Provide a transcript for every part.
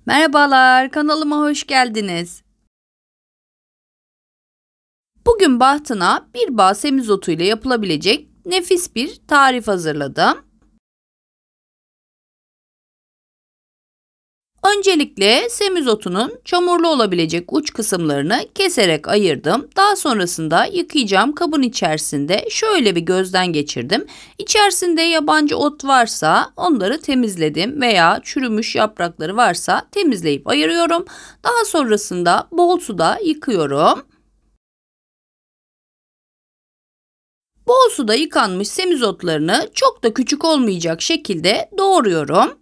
Merhabalar, kanalıma hoş geldiniz. Bugün bahtına bir bağ semizotu ile yapılabilecek nefis bir tarif hazırladım. Öncelikle semizotunun çamurlu olabilecek uç kısımlarını keserek ayırdım. Daha sonrasında yıkayacağım kabın içerisinde şöyle bir gözden geçirdim. İçerisinde yabancı ot varsa onları temizledim veya çürümüş yaprakları varsa temizleyip ayırıyorum. Daha sonrasında bol suda yıkıyorum. Bol suda yıkanmış semizotlarını çok da küçük olmayacak şekilde doğruyorum.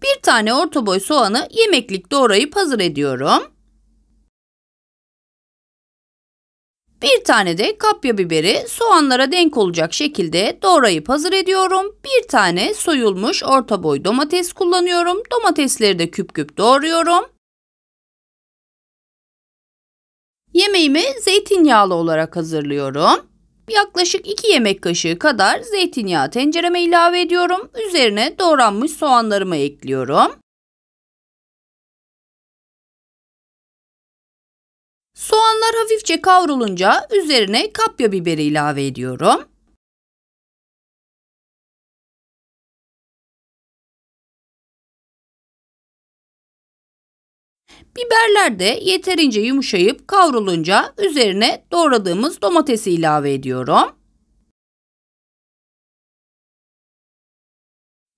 Bir tane orta boy soğanı yemeklik doğrayıp hazır ediyorum. Bir tane de kapya biberi soğanlara denk olacak şekilde doğrayıp hazır ediyorum. Bir tane soyulmuş orta boy domates kullanıyorum. Domatesleri de küp küp doğruyorum. Yemeğimi zeytinyağlı olarak hazırlıyorum. Yaklaşık 2 yemek kaşığı kadar zeytinyağı tencereme ilave ediyorum. Üzerine doğranmış soğanlarımı ekliyorum. Soğanlar hafifçe kavrulunca üzerine kapya biberi ilave ediyorum. Biberler de yeterince yumuşayıp kavrulunca üzerine doğradığımız domatesi ilave ediyorum.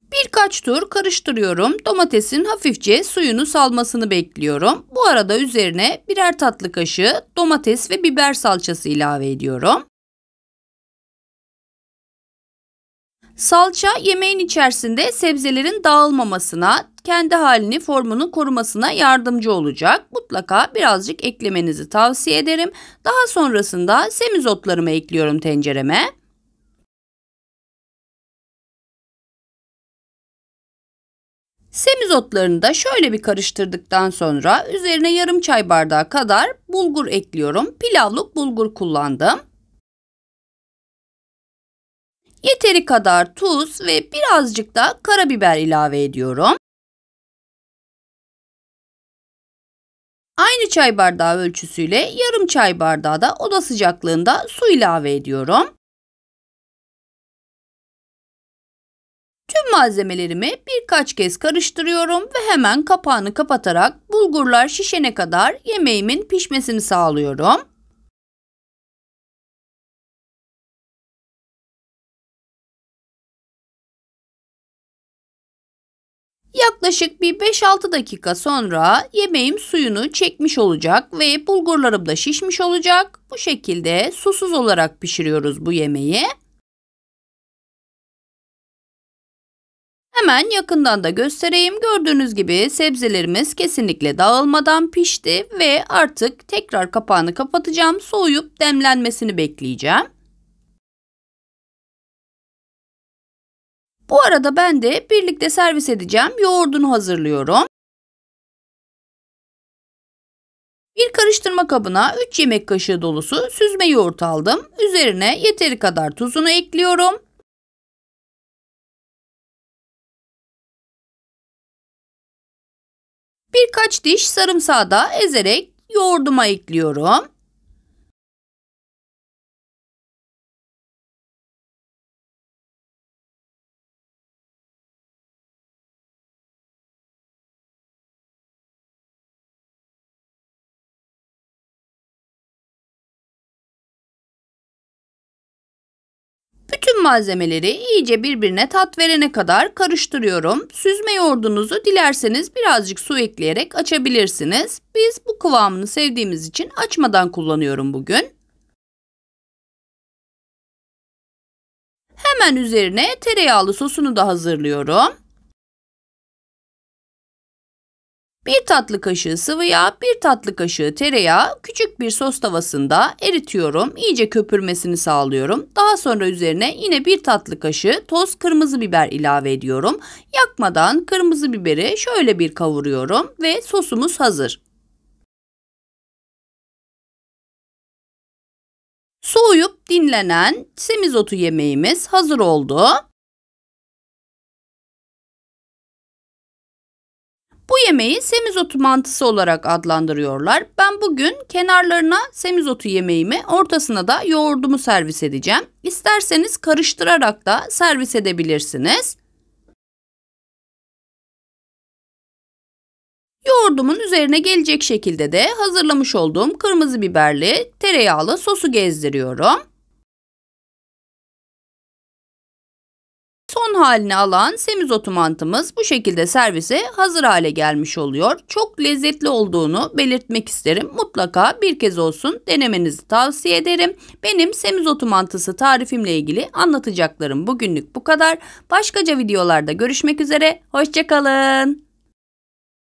Birkaç tur karıştırıyorum. Domatesin hafifçe suyunu salmasını bekliyorum. Bu arada üzerine birer tatlı kaşığı domates ve biber salçası ilave ediyorum. Salça yemeğin içerisinde sebzelerin dağılmamasına, kendi halini, formunu korumasına yardımcı olacak. Mutlaka birazcık eklemenizi tavsiye ederim. Daha sonrasında semizotlarımı ekliyorum tencereme. Semizotlarını da şöyle bir karıştırdıktan sonra üzerine yarım çay bardağı kadar bulgur ekliyorum. Pilavlık bulgur kullandım. Yeteri kadar tuz ve birazcık da karabiber ilave ediyorum. Aynı çay bardağı ölçüsüyle yarım çay bardağı da oda sıcaklığında su ilave ediyorum. Tüm malzemelerimi birkaç kez karıştırıyorum ve hemen kapağını kapatarak bulgurlar şişene kadar yemeğimin pişmesini sağlıyorum. Yaklaşık bir 5-6 dakika sonra yemeğim suyunu çekmiş olacak ve bulgurlarım da şişmiş olacak. Bu şekilde susuz olarak pişiriyoruz bu yemeği. Hemen yakından da göstereyim. Gördüğünüz gibi sebzelerimiz kesinlikle dağılmadan pişti ve artık tekrar kapağını kapatacağım. Soğuyup demlenmesini bekleyeceğim. Bu arada ben de birlikte servis edeceğim yoğurdunu hazırlıyorum. Bir karıştırma kabına 3 yemek kaşığı dolusu süzme yoğurt aldım. Üzerine yeteri kadar tuzunu ekliyorum. Birkaç diş sarımsağı da ezerek yoğurduma ekliyorum. Bütün malzemeleri iyice birbirine tat verene kadar karıştırıyorum. Süzme yoğurdunuzu dilerseniz birazcık su ekleyerek açabilirsiniz. Biz bu kıvamını sevdiğimiz için açmadan kullanıyorum bugün. Hemen üzerine tereyağlı sosunu da hazırlıyorum. 1 tatlı kaşığı sıvı yağ, 1 tatlı kaşığı tereyağı küçük bir sos tavasında eritiyorum. İyice köpürmesini sağlıyorum. Daha sonra üzerine yine 1 tatlı kaşığı toz kırmızı biber ilave ediyorum. Yakmadan kırmızı biberi şöyle bir kavuruyorum ve sosumuz hazır. Soğuyup dinlenen semizotu yemeğimiz hazır oldu. Bu yemeği semizotu mantısı olarak adlandırıyorlar. Ben bugün kenarlarına semizotu yemeğimi, ortasına da yoğurdumu servis edeceğim. İsterseniz karıştırarak da servis edebilirsiniz. Yoğurdumun üzerine gelecek şekilde de hazırlamış olduğum kırmızı biberli tereyağlı sosu gezdiriyorum. Son halini alan semizotu mantımız bu şekilde servise hazır hale gelmiş oluyor. Çok lezzetli olduğunu belirtmek isterim. Mutlaka bir kez olsun denemenizi tavsiye ederim. Benim semizotu mantısı tarifimle ilgili anlatacaklarım bugünlük bu kadar. Başkaca videolarda görüşmek üzere. Hoşça kalın.